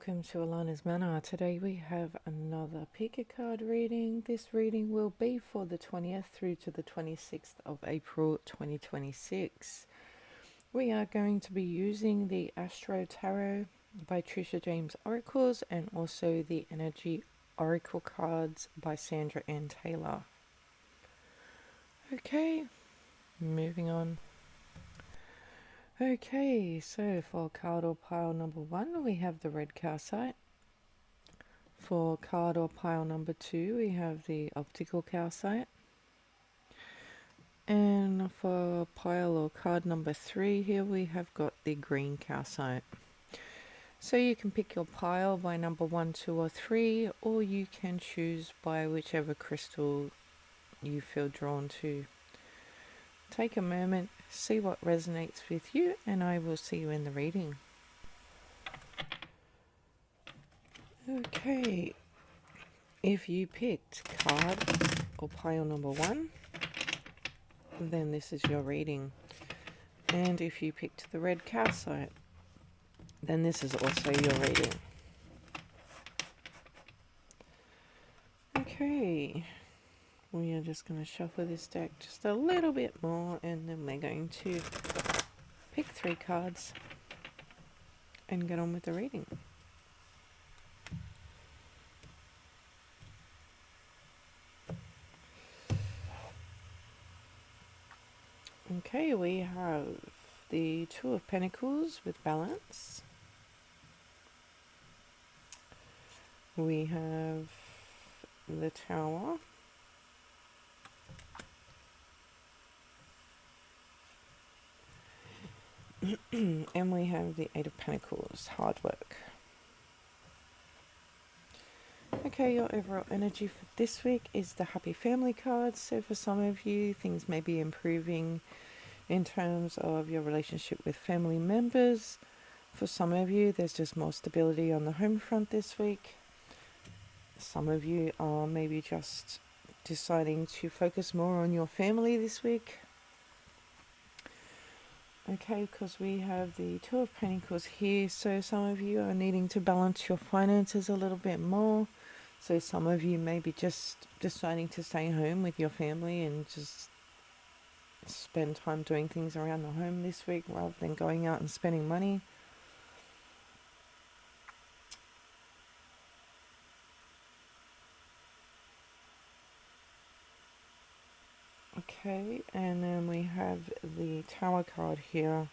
welcome to Allana's Manor. Today we have another pick a card reading. This reading will be for the 20th through to the 26th of April 2026. We are going to be using the Astro Tarot by Trishe Jaimes Oracles and also the Energy Oracle cards by Sandra and Taylor. Okay, moving on. Okay, so for card or pile number 1, we have the red calcite. For card or pile number 2, we have the optical calcite. And for pile or card number 3, here we have got the green calcite. So you can pick your pile by number 1, 2, or 3, or you can choose by whichever crystal you feel drawn to. Take a moment, see what resonates with you, and I will see you in the reading. Okay, if you picked card or pile number 1, then this is your reading. And if you picked the red calcite, then this is also your reading. Okay, we are just going to shuffle this deck just a little bit more, and then we're going to pick 3 cards and get on with the reading. Okay, we have the Two of Pentacles with balance. We have the Tower. And we have the Eight of Pentacles, hard work. Okay, your overall energy for this week is the Happy Family card. So for some of you, things may be improving in terms of your relationship with family members. For some of you, there's just more stability on the home front this week. Some of you are maybe just deciding to focus more on your family this week. Okay, because we have the Two of Pentacles here, so some of you are needing to balance your finances a little bit more. So some of you may be just deciding to stay home with your family and just spend time doing things around the home this week rather than going out and spending money. Okay, and then we have the Tower card here.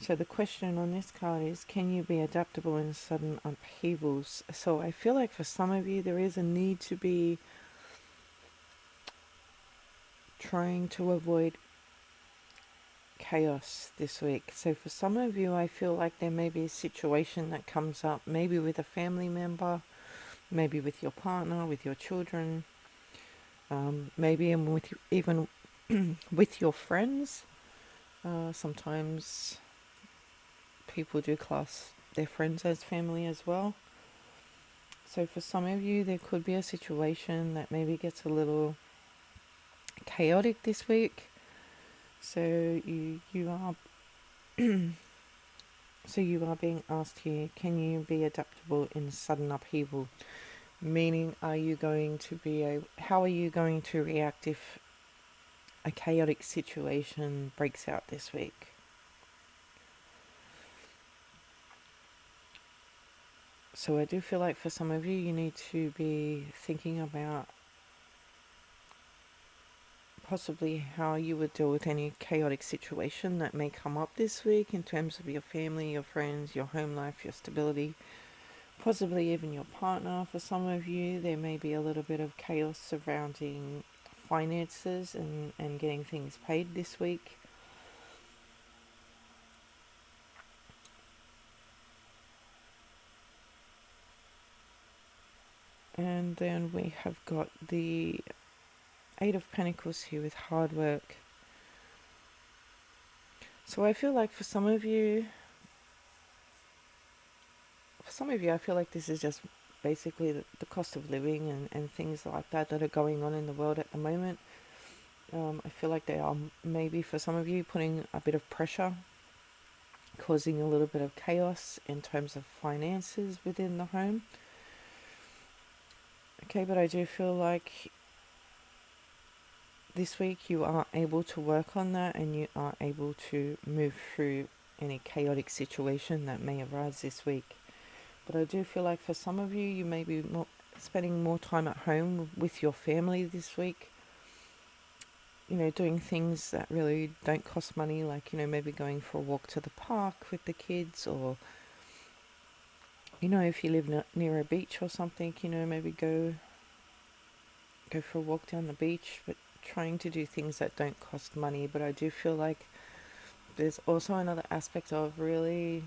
So the question on this card is, can you be adaptable in sudden upheavals? So I feel like for some of you, there is a need to be trying to avoid chaos this week. So for some of you, I feel like there may be a situation that comes up, maybe with a family member, maybe with your partner, with your children, maybe even with your friends. Sometimes people do class their friends as family as well. So for some of you, there could be a situation that maybe gets a little chaotic this week. So you are so you are being asked here, can you be adaptable in sudden upheaval? Meaning, how are you going to react if a chaotic situation breaks out this week? So I do feel like for some of you, you need to be thinking about possibly how you would deal with any chaotic situation that may come up this week in terms of your family, your friends, your home life, your stability, possibly even your partner. For some of you, there may be a little bit of chaos surrounding finances and getting things paid this week. And then we have got the Eight of Pentacles here with hard work. So I feel like for some of you, I feel like this is just basically the cost of living and things like that are going on in the world at the moment. I feel like they are maybe for some of you putting a bit of pressure causing a little bit of chaos in terms of finances within the home. Okay, but I do feel like this week you are able to work on that, and you are able to move through any chaotic situation that may arise this week. But I do feel like for some of you, you may be spending more time at home with your family this week. You know, doing things that really don't cost money, like, you know, maybe going for a walk to the park with the kids, or, you know, if you live near a beach or something, you know, maybe go for a walk down the beach, but trying to do things that don't cost money. But I do feel like there's also another aspect of really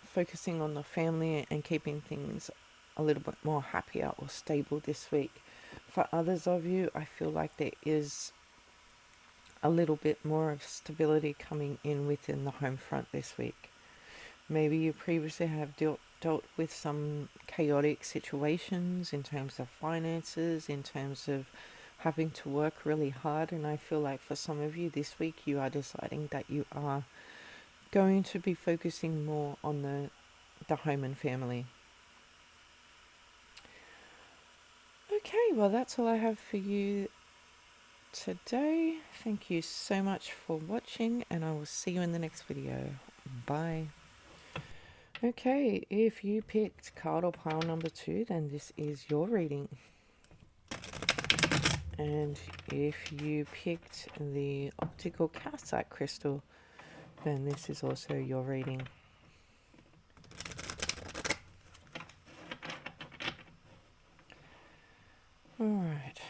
focusing on the family and keeping things a little bit more happier or stable this week. For others of you, I feel like there is a little bit more of stability coming in within the home front this week. Maybe you previously have dealt with some chaotic situations in terms of finances, in terms of having to work really hard, and I feel like for some of you this week you are deciding that you are going to be focusing more on the home and family. Okay, well, that's all I have for you today. Thank you so much for watching, and I will see you in the next video. Bye. Okay, if you picked card or pile number 2, then this is your reading. And if you picked the optical calcite crystal, then this is also your reading. All right.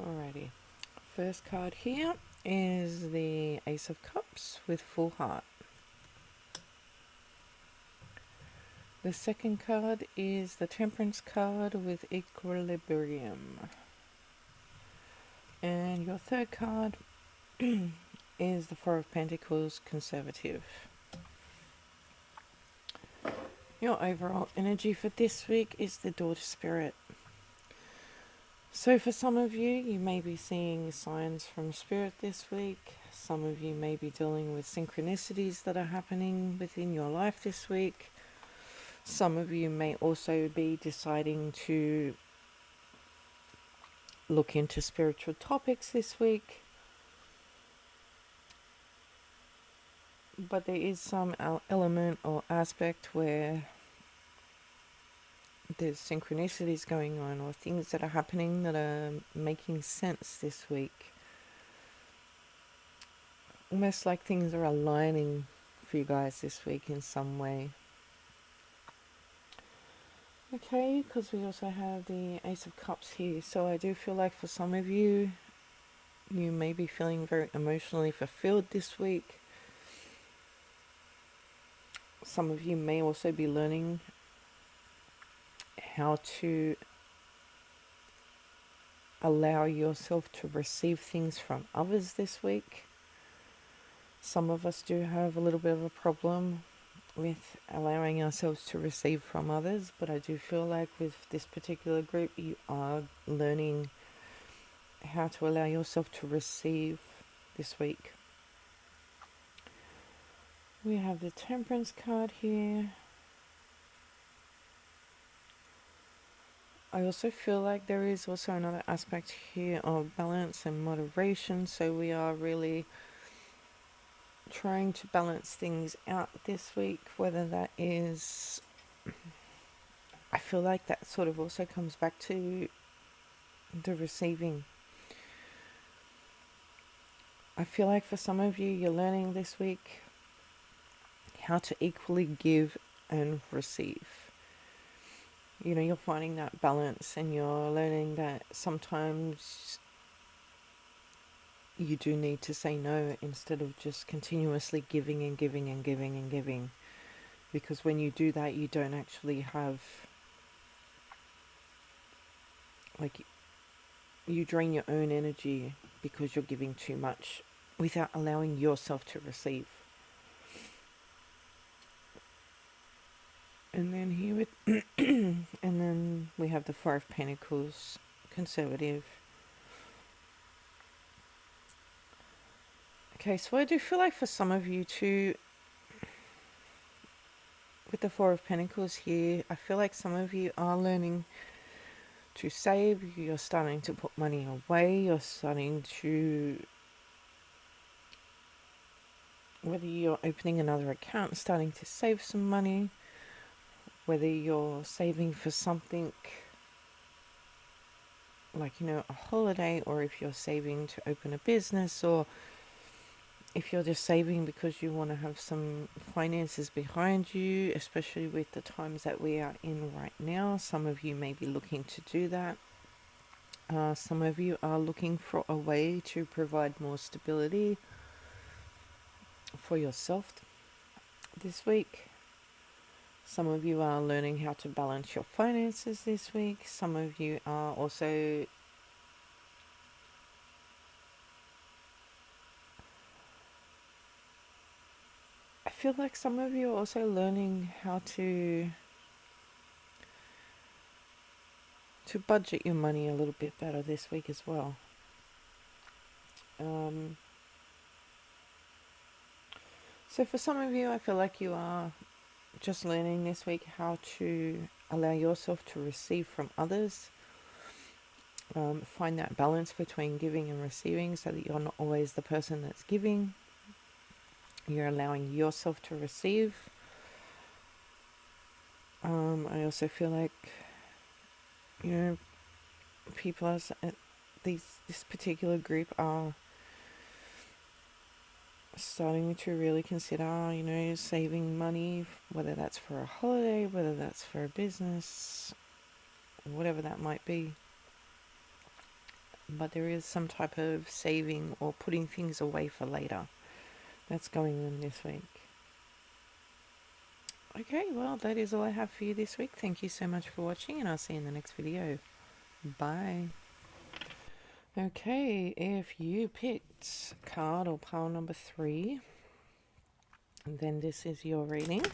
Alrighty. First card here is the Ace of Cups with full heart. The second card is the Temperance card with equilibrium. And your third card is the Four of Pentacles, conservative. Your overall energy for this week is the Daughter Spirit. So for some of you, you may be seeing signs from Spirit this week. Some of you may be dealing with synchronicities that are happening within your life this week. Some of you may also be deciding to look into spiritual topics this week. But there is some element or aspect where there's synchronicities going on, or things that are happening that are making sense this week. Almost like things are aligning for you guys this week in some way. Okay, because we also have the Ace of Cups here. So I do feel like for some of you, you may be feeling very emotionally fulfilled this week. Some of you may also be learning how to allow yourself to receive things from others this week. Some of us do have a little bit of a problem with allowing ourselves to receive from others, but I do feel like with this particular group, you are learning how to allow yourself to receive this week. We have the Temperance card here. I also feel like there is also another aspect here of balance and moderation, so we are really trying to balance things out this week, whether that is, I feel like that sort of also comes back to the receiving. I feel like for some of you, you're learning this week how to equally give and receive. You know, you're finding that balance, and you're learning that sometimes you do need to say no instead of just continuously giving and giving and giving and giving. Because when you do that, you don't actually have, like, you drain your own energy because you're giving too much without allowing yourself to receive. And then here with and then we have the Four of Pentacles, conservative. Okay, so I do feel like for some of you too, with the Four of Pentacles here, I feel like some of you are learning to save. You're starting to put money away. You're starting to, whether you're opening another account, starting to save some money, whether you're saving for something like, a holiday, or if you're saving to open a business, or if you're just saving because you want to have some finances behind you, especially with the times that we are in right now. Some of you may be looking to do that. Some of you are looking for a way to provide more stability for yourself this week. Some of you are learning how to balance your finances this week. Some of you are also I feel like some of you are also learning how to budget your money a little bit better this week as well. So for some of you, I feel like you are just learning this week how to allow yourself to receive from others. Find that balance between giving and receiving so that you're not always the person that's giving. You're allowing yourself to receive. I also feel like, people this particular group are starting to really consider, saving money, whether that's for a holiday, whether that's for a business, whatever that might be. But there is some type of saving or putting things away for later that's going on this week. Okay, well, that is all I have for you this week. Thank you so much for watching, and I'll see you in the next video. Bye. Okay, if you picked card or pile number 3, then this is your reading.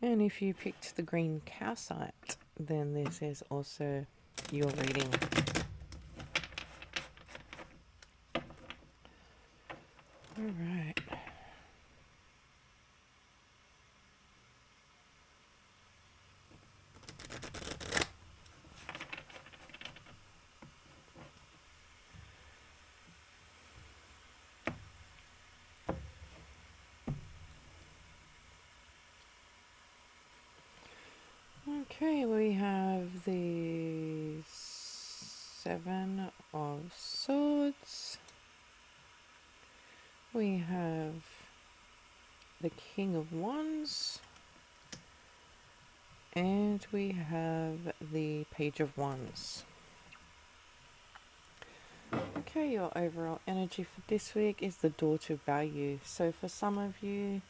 And if you picked the green calcite, then this is also your reading. All right. Okay, we have the 7 of Swords. We have the King of Wands. And we have the Page of Wands. Okay, your overall energy for this week is the Door to Value. So for some of you,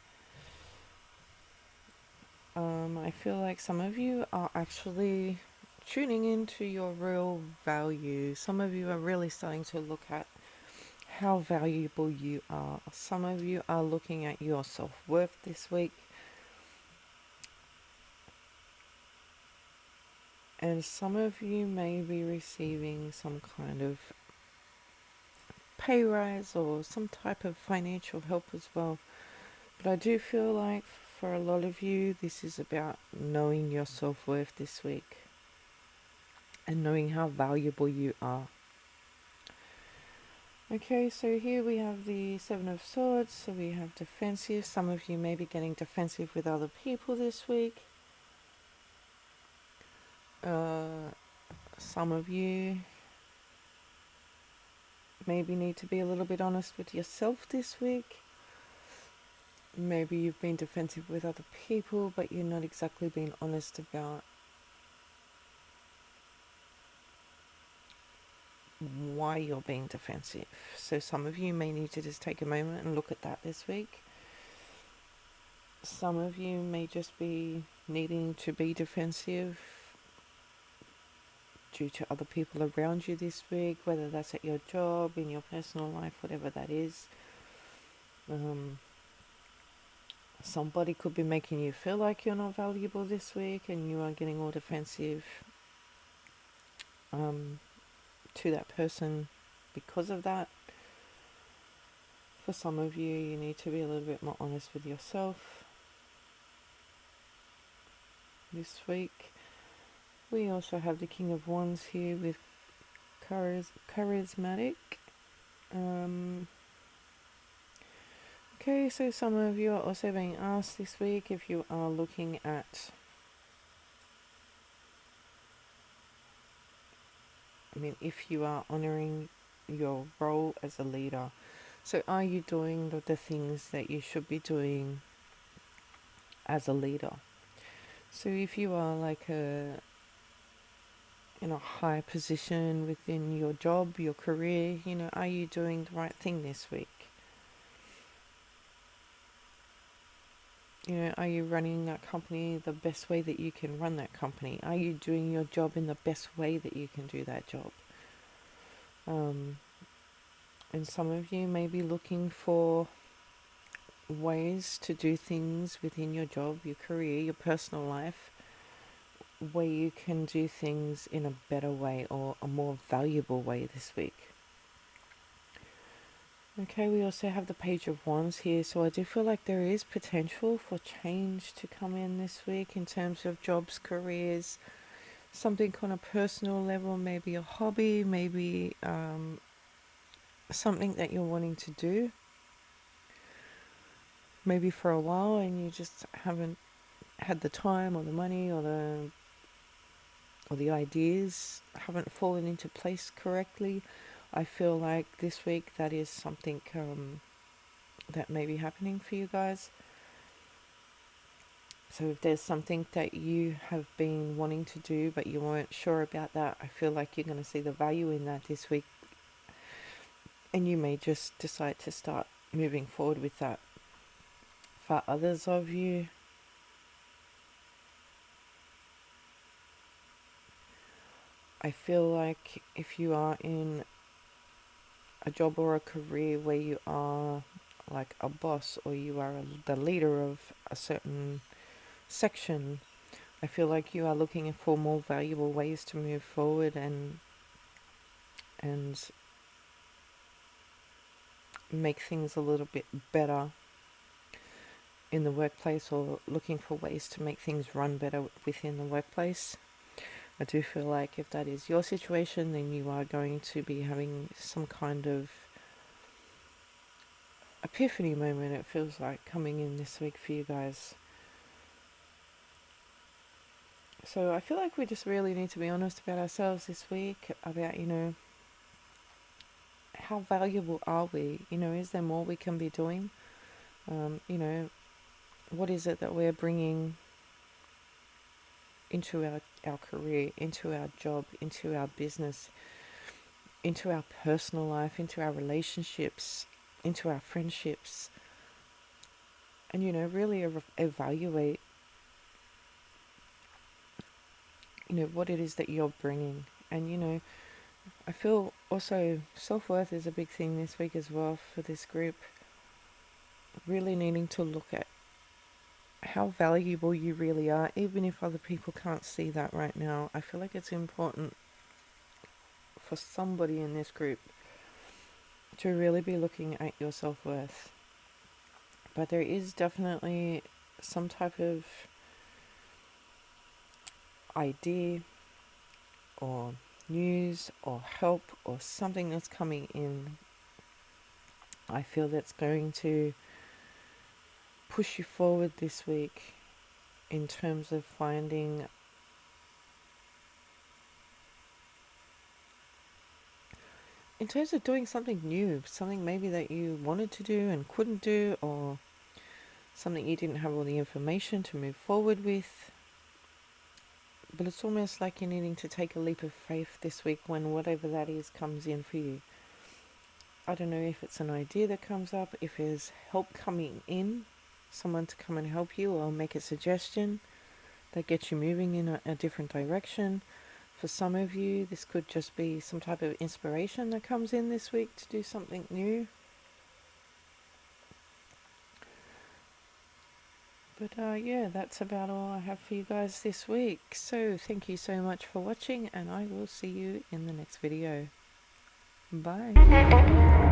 I feel like some of you are actually tuning into your real value. Some of you are really starting to look at how valuable you are. Some of you are looking at your self-worth this week. And some of you may be receiving some kind of pay rise or some type of financial help as well. But I do feel like for a lot of you, this is about knowing your self-worth this week and knowing how valuable you are. Okay, so here we have the 7 of Swords, so we have defensive. Some of you may be getting defensive with other people this week. Some of you maybe need to be a little bit honest with yourself this week. Maybe you've been defensive with other people, but you're not exactly being honest about why you're being defensive. So some of you may need to just take a moment and look at that this week. Some of you may just be needing to be defensive due to other people around you this week, whether that's at your job, in your personal life, whatever that is. Somebody could be making you feel like you're not valuable this week, and you are getting all defensive to that person because of that. For some of you, you need to be a little bit more honest with yourself this week. We also have the King of Wands here with charismatic. Okay, so some of you are also being asked this week if you are looking at, if you are honoring your role as a leader. So are you doing the things that you should be doing as a leader? So if you are like in a high position within your job, your career, are you doing the right thing this week? Are you running that company the best way that you can run that company? Are you doing your job in the best way that you can do that job? And some of you may be looking for ways to do things within your job, your career, your personal life, where you can do things in a better way or a more valuable way this week. Okay, we also have the Page of Wands here, so I do feel like there is potential for change to come in this week in terms of jobs, careers, something on a personal level, maybe a hobby, maybe something that you're wanting to do, maybe for a while, and you just haven't had the time or the money or the ideas haven't fallen into place correctly. I feel like this week that is something that may be happening for you guys. So if there's something that you have been wanting to do but you weren't sure about that, I feel like you're going to see the value in that this week, and you may just decide to start moving forward with that. For others of you, I feel like if you are in a job or a career where you are like a boss or you are the leader of a certain section, I feel like you are looking for more valuable ways to move forward and make things a little bit better in the workplace, or looking for ways to make things run better within the workplace. I do feel like if that is your situation, then you are going to be having some kind of epiphany moment, it feels like, coming in this week for you guys. So I feel like we just really need to be honest about ourselves this week, about, how valuable are we? Is there more we can be doing? What is it that we're bringing into our career, into our job, into our business, into our personal life, into our relationships, into our friendships? And, really evaluate, what it is that you're bringing. And, I feel also self-worth is a big thing this week as well for this group. Really needing to look at how valuable you really are, even if other people can't see that right now. I feel like it's important for somebody in this group to really be looking at your self-worth. But there is definitely some type of idea or news or help or something that's coming in, I feel that's going to push you forward this week in terms of finding doing something new, something maybe that you wanted to do and couldn't do, or something you didn't have all the information to move forward with. But it's almost like you're needing to take a leap of faith this week when whatever that is comes in for you. I don't know if it's an idea that comes up, if there's help coming in, someone to come and help you or make a suggestion that gets you moving in a different direction. For some of you, this could just be some type of inspiration that comes in this week to do something new. But yeah, that's about all I have for you guys this week. So thank you so much for watching, and I will see you in the next video. Bye.